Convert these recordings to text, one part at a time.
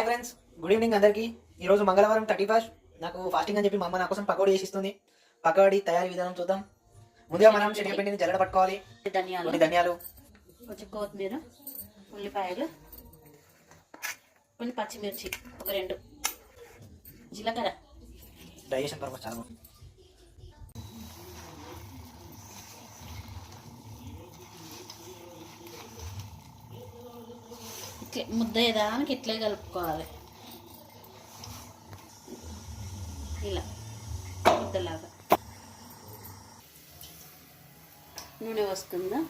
Hi friends, good evening అందరికీ. ఈరోజు మంగళవారం 31. నాకు ఫాస్టింగ్ అని చెప్పి మా అమ్మ నా కోసం పకోడీ చేసి ఇస్తుంది. పకోడీ తయారీ విధానం చూద్దాం. ముందుగా మనం శనగపిండిని జల్లడ పట్టుకోవాలి. ధనియాలు, కొంచెం కొత్తిమీర, ఉల్లిపాయలు, కొన్ని పచ్చిమిర్చి, ఒక 2, జీలకర్ర. డైజెషన్ పర్పస్ చాలా ఇట్లా ముద్దయ్యేదానికి ఇట్లే కలుపుకోవాలి, ఇలా ముద్దలాగా. నూనె వస్తుందా?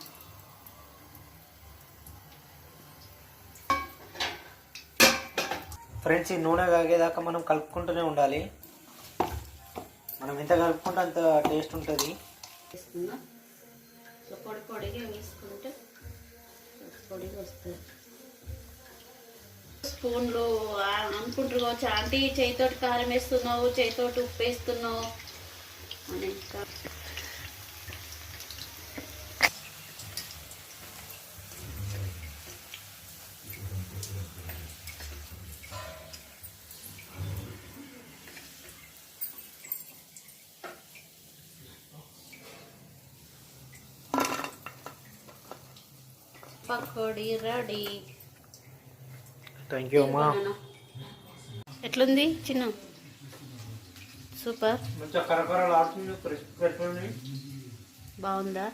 ఫ్రెండ్స్, ఈ నూనె కాగేదాకా మనం కలుపుకుంటూనే ఉండాలి. మనం ఎంత కలుపుకుంటే అంత టేస్ట్ ఉంటుంది. వేసుకుందా పొడి పొడిగా వేసుకుంటే పొడిగా వస్తుంది. స్పూన్లు అనుకుంటారు కావచ్చు, ఆంటీ చేయితోటి కారం వేస్తున్నావు, చేయితోటి ఉప్పు వేస్తున్నావు అని. పకోడీ రెడీ. థ్యాంక్ యూ అమ్మా. ఎట్లుంది చిన్న? సూపర్. మంచిగా కరకరలాడుతుంది, క్రిస్పీ. బాగుందా?